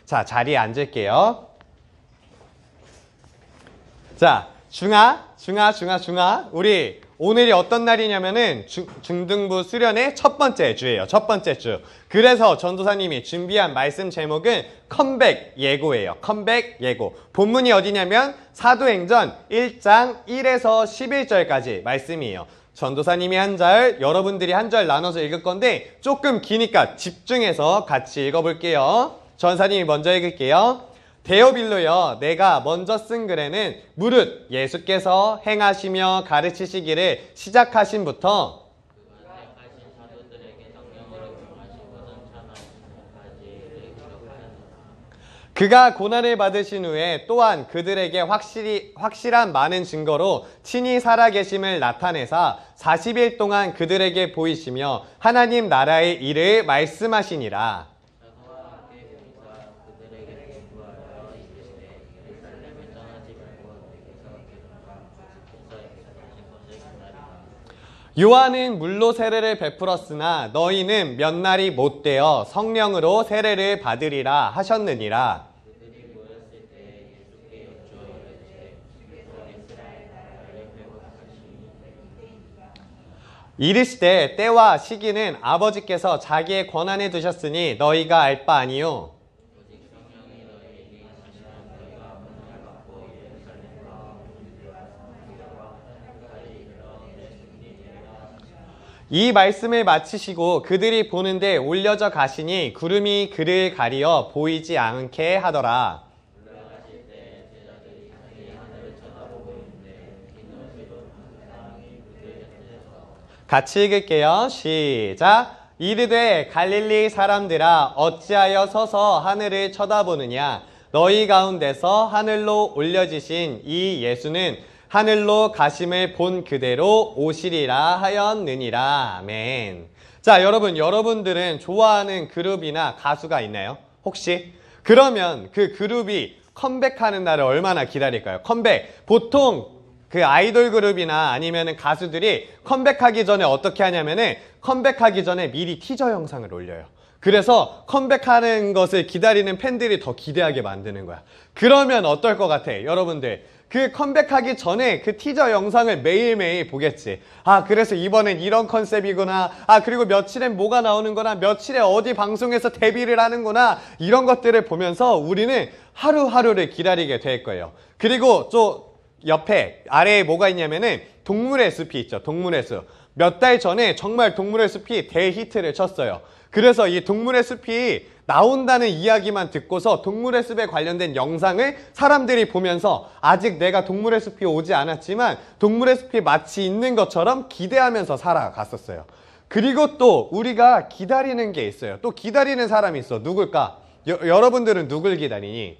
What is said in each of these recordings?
자, 자리에 앉을게요. 자, 중아. 우리 오늘이 어떤 날이냐면은 중등부 수련의 첫 번째 주예요. 첫 번째 주. 그래서 전도사님이 준비한 말씀 제목은 컴백 예고예요. 컴백 예고. 본문이 어디냐면 사도행전 1장 1에서 11절까지 말씀이에요. 전도사님이 한 절, 여러분들이 한 절 나눠서 읽을 건데 조금 기니까 집중해서 같이 읽어볼게요. 전사님이 먼저 읽을게요. 데오빌로여, 내가 먼저 쓴 글에는 무릇 예수께서 행하시며 가르치시기를 시작하신부터 그가 고난을 받으신 후에 또한 그들에게 확실한 많은 증거로 친히 살아계심을 나타내사 40일 동안 그들에게 보이시며 하나님 나라의 일을 말씀하시니라. 요한은 물로 세례를 베풀었으나 너희는 몇 날이 못되어 성령으로 세례를 받으리라 하셨느니라. 이르시되 때와 시기는 아버지께서 자기의 권한에 두셨으니 너희가 알 바 아니요. 이 말씀을 마치시고 그들이 보는데 올려져 가시니 구름이 그를 가리어 보이지 않게 하더라. 같이 읽을게요. 시작. 이르되 갈릴리 사람들아 어찌하여 서서 하늘을 쳐다보느냐. 너희 가운데서 하늘로 올려지신 이 예수는 하늘로 가심을 본 그대로 오시리라 하였느니라. 아멘. 자, 여러분들은 좋아하는 그룹이나 가수가 있나요? 혹시? 그러면 그 그룹이 컴백하는 날을 얼마나 기다릴까요? 컴백. 보통 그 아이돌 그룹이나 아니면은 가수들이 컴백하기 전에 어떻게 하냐면은 컴백하기 전에 미리 티저 영상을 올려요. 그래서 컴백하는 것을 기다리는 팬들이 더 기대하게 만드는 거야. 그러면 어떨 것 같아? 여러분들 그 컴백하기 전에 그 티저 영상을 매일매일 보겠지. 아, 그래서 이번엔 이런 컨셉이구나. 아, 그리고 며칠엔 뭐가 나오는 거나 며칠에 어디 방송에서 데뷔를 하는구나. 이런 것들을 보면서 우리는 하루하루를 기다리게 될 거예요. 그리고 또 옆에 아래에 뭐가 있냐면은 동물의 숲이 있죠. 동물의 숲. 몇 달 전에 정말 동물의 숲이 대히트를 쳤어요. 그래서 이 동물의 숲이 나온다는 이야기만 듣고서 동물의 숲에 관련된 영상을 사람들이 보면서 아직 내가 동물의 숲이 오지 않았지만 동물의 숲이 마치 있는 것처럼 기대하면서 살아갔었어요. 그리고 또 우리가 기다리는 게 있어요. 또 기다리는 사람이 있어. 누굴까? 여러분들은 누굴 기다리니?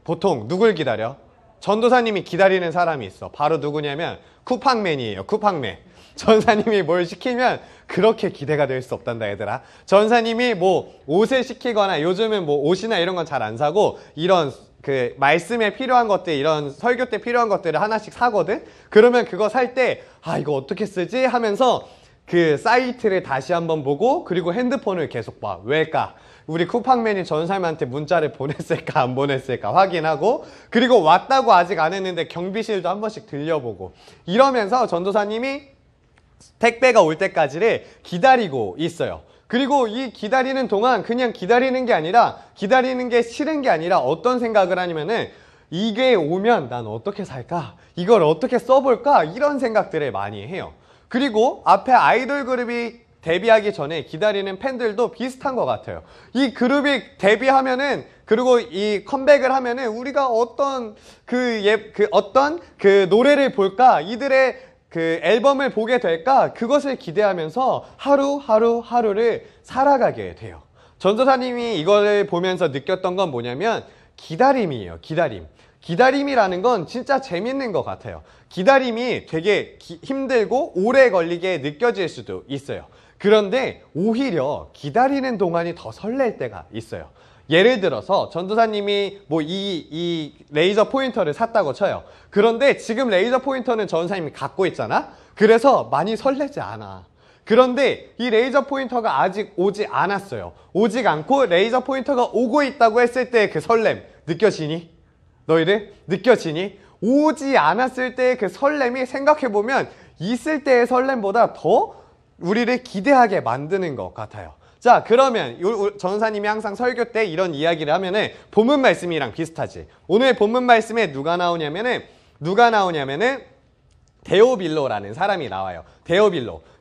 보통 누굴 기다려? 전도사님이 기다리는 사람이 있어. 바로 누구냐면 쿠팡맨이에요. 쿠팡맨. 전사님이 뭘 시키면 그렇게 기대가 될 수 없단다, 얘들아. 전사님이 뭐 옷을 시키거나 요즘은 뭐 옷이나 이런 건 잘 안 사고 이런 그 말씀에 필요한 것들, 이런 설교 때 필요한 것들을 하나씩 사거든? 그러면 그거 살 때 아, 이거 어떻게 쓰지? 하면서 그 사이트를 다시 한번 보고 그리고 핸드폰을 계속 봐. 왜일까? 우리 쿠팡맨이 전사님한테 문자를 보냈을까 안 보냈을까 확인하고 그리고 왔다고 아직 안 했는데 경비실도 한 번씩 들려보고 이러면서 전도사님이 택배가 올 때까지를 기다리고 있어요. 그리고 이 기다리는 동안 그냥 기다리는 게 아니라 기다리는 게 싫은 게 아니라 어떤 생각을 하냐면은 이게 오면 난 어떻게 살까? 이걸 어떻게 써볼까? 이런 생각들을 많이 해요. 그리고 앞에 아이돌 그룹이 데뷔하기 전에 기다리는 팬들도 비슷한 것 같아요. 이 그룹이 데뷔하면은 그리고 이 컴백을 하면은 우리가 어떤 어떤 노래를 볼까? 이들의 그 앨범을 보게 될까? 그것을 기대하면서 하루를 살아가게 돼요. 전도사님이 이걸 보면서 느꼈던 건 뭐냐면 기다림이에요. 기다림. 기다림이라는 건 진짜 재밌는 것 같아요. 기다림이 되게 힘들고 오래 걸리게 느껴질 수도 있어요. 그런데 오히려 기다리는 동안이 더 설렐 때가 있어요. 예를 들어서 전도사님이 뭐 이 레이저 포인터를 샀다고 쳐요. 그런데 지금 레이저 포인터는 전도사님이 갖고 있잖아. 그래서 많이 설레지 않아. 그런데 이 레이저 포인터가 아직 오지 않았어요. 오지 않고 레이저 포인터가 오고 있다고 했을 때 그 설렘 느껴지니? 너희들 느껴지니? 오지 않았을 때의 그 설렘이 생각해보면 있을 때의 설렘보다 더 우리를 기대하게 만드는 것 같아요. 자, 그러면 전사님이 항상 설교 때 이런 이야기를 하면은 본문 말씀이랑 비슷하지. 오늘 본문 말씀에 누가 나오냐면은 데오빌로라는 사람이 나와요.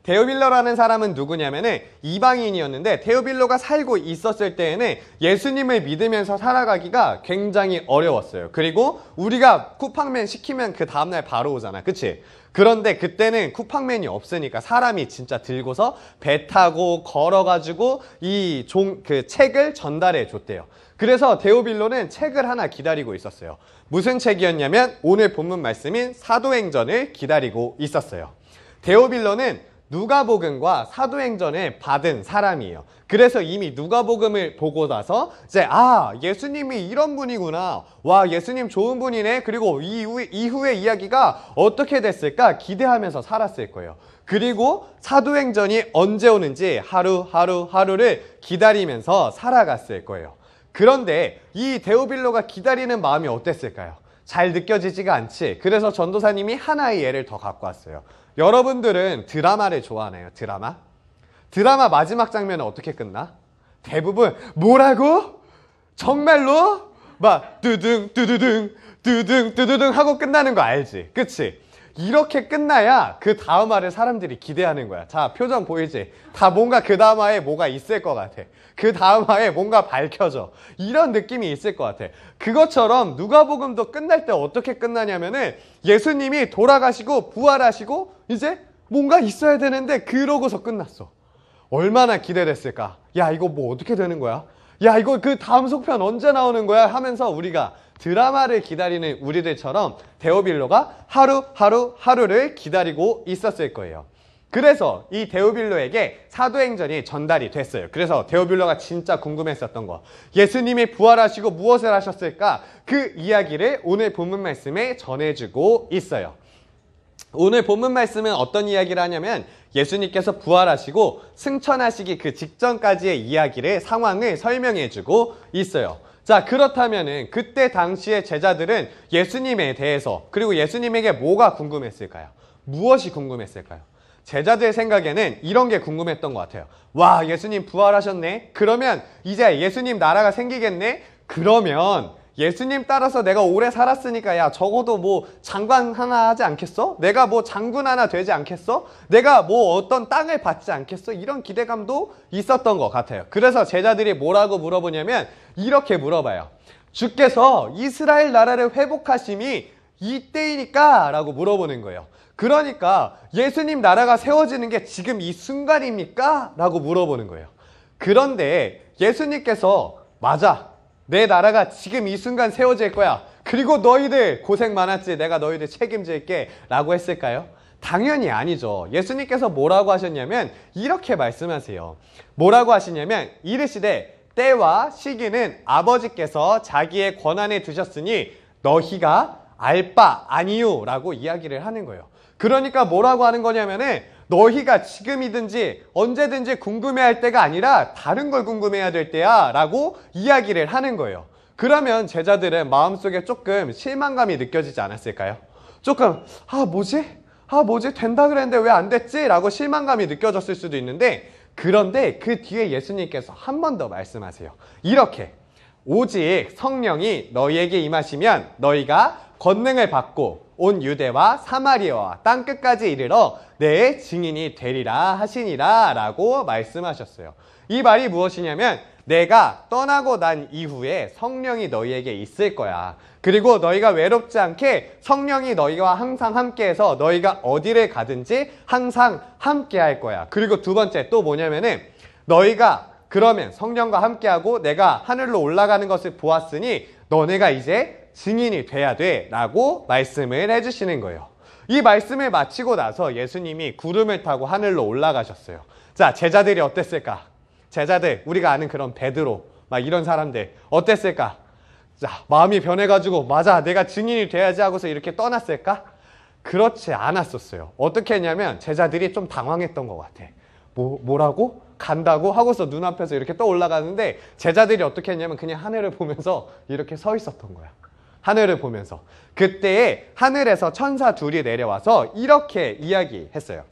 데오빌로라는 사람은 누구냐면은 이방인이었는데, 데오빌로가 살고 있었을 때에는 예수님을 믿으면서 살아가기가 굉장히 어려웠어요. 그리고 우리가 쿠팡맨 시키면 그 다음날 바로 오잖아. 그치? 그런데 그때는 쿠팡맨이 없으니까 사람이 진짜 들고서 배 타고 걸어가지고 그 책을 전달해 줬대요. 그래서 데오빌로는 책을 하나 기다리고 있었어요. 무슨 책이었냐면 오늘 본문 말씀인 사도행전을 기다리고 있었어요. 데오빌로는 누가복음과 사도행전을 받은 사람이에요. 그래서 이미 누가복음을 보고 나서 이제 예수님이 이런 분이구나. 와, 예수님 좋은 분이네. 그리고 이후의 이야기가 어떻게 됐을까 기대하면서 살았을 거예요. 그리고 사도행전이 언제 오는지 하루를 기다리면서 살아갔을 거예요. 그런데 이 데오빌로가 기다리는 마음이 어땠을까요? 잘 느껴지지가 않지. 그래서 전도사님이 하나의 예를 더 갖고 왔어요. 여러분들은 드라마를 좋아하나요? 드라마 마지막 장면은 어떻게 끝나? 대부분 뭐라고? 정말로? 막 뚜둥 하고 끝나는 거 알지? 그치? 이렇게 끝나야 그 다음 화를 사람들이 기대하는 거야. 자, 표정 보이지? 다 뭔가 그 다음 화에 뭐가 있을 것 같아. 그 다음 화에 뭔가 밝혀져. 이런 느낌이 있을 것 같아. 그것처럼 누가복음도 끝날 때 어떻게 끝나냐면은 예수님이 돌아가시고 부활하시고 이제 뭔가 있어야 되는데 그러고서 끝났어. 얼마나 기대됐을까? 야, 이거 뭐 어떻게 되는 거야? 야, 이거 그 다음 속편 언제 나오는 거야? 하면서 우리가 드라마를 기다리는 우리들처럼 데오빌로가 하루를 기다리고 있었을 거예요. 그래서 이 데오빌로에게 사도행전이 전달이 됐어요. 그래서 데오빌로가 진짜 궁금했었던 거, 예수님이 부활하시고 무엇을 하셨을까? 그 이야기를 오늘 본문 말씀에 전해주고 있어요. 오늘 본문 말씀은 어떤 이야기를 하냐면 예수님께서 부활하시고 승천하시기 그 직전까지의 상황을 설명해주고 있어요. 자, 그렇다면은 그때 당시의 제자들은 예수님에 대해서, 그리고 예수님에게 뭐가 궁금했을까요? 무엇이 궁금했을까요? 제자들 생각에는 이런 게 궁금했던 것 같아요. 와, 예수님 부활하셨네? 그러면 이제 예수님 나라가 생기겠네? 그러면 예수님 따라서 내가 오래 살았으니까 야, 적어도 뭐 장관 하나 하지 않겠어? 내가 뭐 장군 하나 되지 않겠어? 내가 뭐 어떤 땅을 받지 않겠어? 이런 기대감도 있었던 것 같아요. 그래서 제자들이 뭐라고 물어보냐면 이렇게 물어봐요. 주께서 이스라엘 나라를 회복하심이 이때이니까? 라고 물어보는 거예요. 그러니까 예수님 나라가 세워지는 게 지금 이 순간입니까? 라고 물어보는 거예요. 그런데 예수님께서 맞아, 내 나라가 지금 이 순간 세워질 거야. 그리고 너희들 고생 많았지. 내가 너희들 책임질게. 라고 했을까요? 당연히 아니죠. 예수님께서 뭐라고 하셨냐면 이렇게 말씀하세요. 뭐라고 하시냐면 이르시되 때와 시기는 아버지께서 자기의 권한에 두셨으니 너희가 알 바 아니요. 라고 이야기를 하는 거예요. 그러니까 뭐라고 하는 거냐면은 너희가 지금이든지 언제든지 궁금해할 때가 아니라 다른 걸 궁금해야 될 때야 라고 이야기를 하는 거예요. 그러면 제자들은 마음속에 조금 실망감이 느껴지지 않았을까요? 조금 뭐지? 된다 그랬는데 왜 안 됐지? 라고 실망감이 느껴졌을 수도 있는데, 그런데 그 뒤에 예수님께서 한 번 더 말씀하세요. 이렇게 오직 성령이 너희에게 임하시면 너희가 권능을 받고 온 유대와 사마리아와 땅끝까지 이르러 내 증인이 되리라 하시니라 라고 말씀하셨어요. 이 말이 무엇이냐면 내가 떠나고 난 이후에 성령이 너희에게 있을 거야. 그리고 너희가 외롭지 않게 성령이 너희와 항상 함께해서 너희가 어디를 가든지 항상 함께 할 거야. 그리고 두 번째 또 뭐냐면은 너희가 그러면 성령과 함께하고 내가 하늘로 올라가는 것을 보았으니 너네가 이제 증인이 돼야 돼 라고 말씀을 해주시는 거예요. 이 말씀을 마치고 나서 예수님이 구름을 타고 하늘로 올라가셨어요. 자, 제자들이 어땠을까? 제자들, 우리가 아는 그런 베드로 막 이런 사람들 어땠을까? 자, 마음이 변해가지고 맞아, 내가 증인이 돼야지 하고서 이렇게 떠났을까? 그렇지 않았었어요. 어떻게 했냐면 제자들이 좀 당황했던 것 같아. 뭐라고? 간다고? 하고서 눈앞에서 이렇게 떠 올라가는데 제자들이 어떻게 했냐면 그냥 하늘을 보면서 이렇게 서 있었던 거야. 하늘을 보면서. 그때에 하늘에서 천사 둘이 내려와서 이렇게 이야기했어요.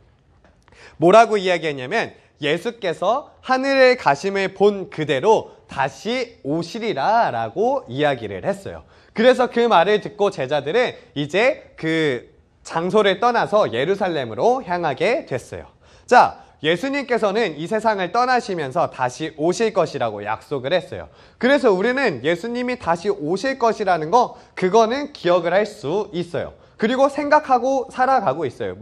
뭐라고 이야기했냐면 예수께서 하늘에 가심을 본 그대로 다시 오시리라 라고 이야기를 했어요. 그래서 그 말을 듣고 제자들은 이제 그 장소를 떠나서 예루살렘으로 향하게 됐어요. 자, 예수님께서는 이 세상을 떠나시면서 다시 오실 것이라고 약속을 했어요. 그래서 우리는 예수님이 다시 오실 것이라는 거, 그거는 기억을 할 수 있어요. 그리고 생각하고 살아가고 있어요.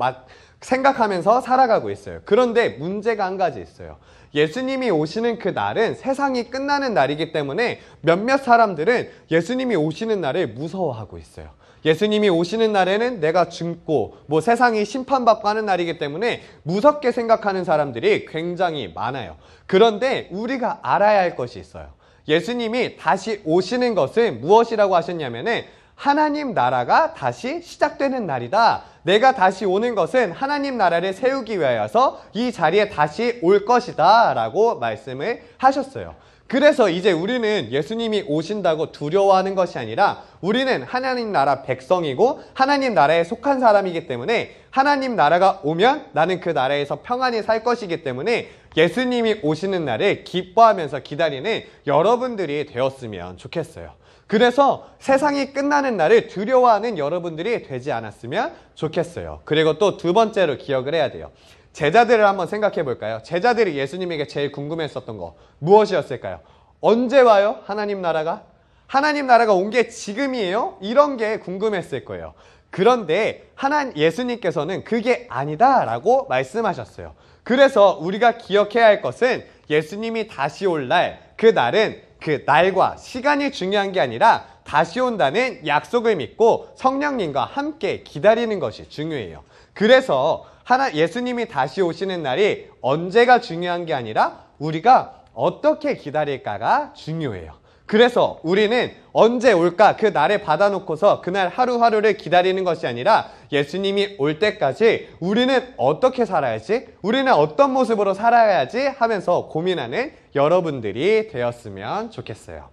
생각하면서 살아가고 있어요. 그런데 문제가 한 가지 있어요. 예수님이 오시는 그 날은 세상이 끝나는 날이기 때문에 몇몇 사람들은 예수님이 오시는 날을 무서워하고 있어요. 예수님이 오시는 날에는 내가 죽고 세상이 심판받고 하는 날이기 때문에 무섭게 생각하는 사람들이 굉장히 많아요. 그런데 우리가 알아야 할 것이 있어요. 예수님이 다시 오시는 것은 무엇이라고 하셨냐면은 하나님 나라가 다시 시작되는 날이다. 내가 다시 오는 것은 하나님 나라를 세우기 위하여서 이 자리에 다시 올 것이다 라고 말씀을 하셨어요. 그래서 이제 우리는 예수님이 오신다고 두려워하는 것이 아니라 우리는 하나님 나라 백성이고 하나님 나라에 속한 사람이기 때문에 하나님 나라가 오면 나는 그 나라에서 평안히 살 것이기 때문에 예수님이 오시는 날을 기뻐하면서 기다리는 여러분들이 되었으면 좋겠어요. 그래서 세상이 끝나는 날을 두려워하는 여러분들이 되지 않았으면 좋겠어요. 그리고 또 두 번째로 기억을 해야 돼요. 제자들을 한번 생각해 볼까요? 제자들이 예수님에게 제일 궁금했었던 거 무엇이었을까요? 언제 와요? 하나님 나라가? 하나님 나라가 온 게 지금이에요? 이런 게 궁금했을 거예요. 그런데 예수님께서는 그게 아니다 라고 말씀하셨어요. 그래서 우리가 기억해야 할 것은 예수님이 다시 올 날, 그 날은 그 날과 시간이 중요한 게 아니라 다시 온다는 약속을 믿고 성령님과 함께 기다리는 것이 중요해요. 그래서 예수님이 다시 오시는 날이 언제가 중요한 게 아니라 우리가 어떻게 기다릴까가 중요해요. 그래서 우리는 언제 올까 그 날에 받아놓고서 그날 하루하루를 기다리는 것이 아니라 예수님이 올 때까지 우리는 어떻게 살아야지? 우리는 어떤 모습으로 살아야지? 하면서 고민하는 여러분들이 되었으면 좋겠어요.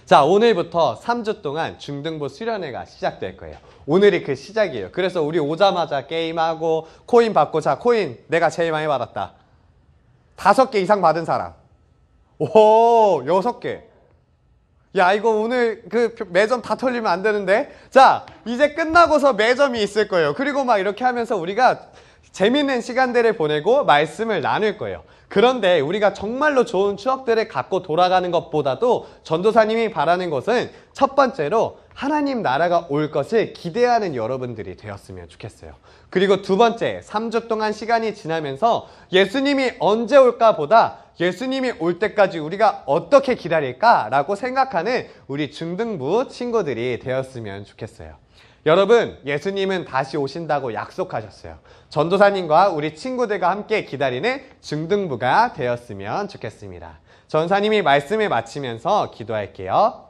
자, 오늘부터 3주 동안 중등부 수련회가 시작될 거예요. 오늘이 그 시작이에요. 그래서 우리 오자마자 게임하고 코인 받고, 자, 코인 내가 제일 많이 받았다. 5개 이상 받은 사람. 오, 6개. 야, 이거 오늘 그 매점 다 털리면 안 되는데. 자, 이제 끝나고서 매점이 있을 거예요. 그리고 막 이렇게 하면서 우리가 재밌는 시간들을 보내고 말씀을 나눌 거예요. 그런데 우리가 정말로 좋은 추억들을 갖고 돌아가는 것보다도 전도사님이 바라는 것은 첫 번째로 하나님 나라가 올 것을 기대하는 여러분들이 되었으면 좋겠어요. 그리고 두 번째, 3주 동안 시간이 지나면서 예수님이 언제 올까 보다 예수님이 올 때까지 우리가 어떻게 기다릴까라고 생각하는 우리 중등부 친구들이 되었으면 좋겠어요. 여러분, 예수님은 다시 오신다고 약속하셨어요. 전도사님과 우리 친구들과 함께 기다리는 중등부가 되었으면 좋겠습니다. 전사님이 말씀을 마치면서 기도할게요.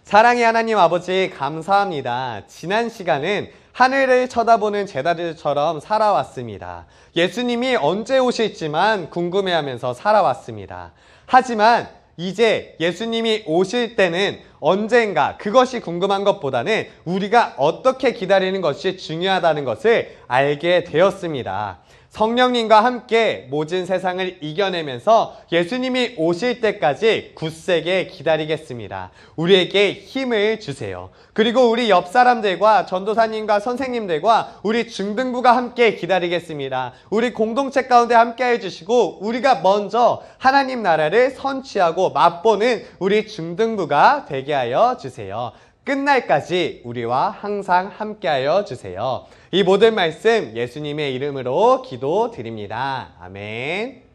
사랑의 하나님 아버지, 감사합니다. 지난 시간은 하늘을 쳐다보는 제자들처럼 살아왔습니다. 예수님이 언제 오실지만 궁금해하면서 살아왔습니다. 하지만 이제 예수님이 오실 때는 언젠가 그것이 궁금한 것보다는 우리가 어떻게 기다리는 것이 중요하다는 것을 알게 되었습니다. 성령님과 함께 모든 세상을 이겨내면서 예수님이 오실 때까지 굳세게 기다리겠습니다. 우리에게 힘을 주세요. 그리고 우리 옆 사람들과 전도사님과 선생님들과 우리 중등부가 함께 기다리겠습니다. 우리 공동체 가운데 함께 해주시고 우리가 먼저 하나님 나라를 선취하고 맛보는 우리 중등부가 되게 하여 주세요. 끝날까지 우리와 항상 함께하여 주세요. 이 모든 말씀 예수님의 이름으로 기도드립니다. 아멘.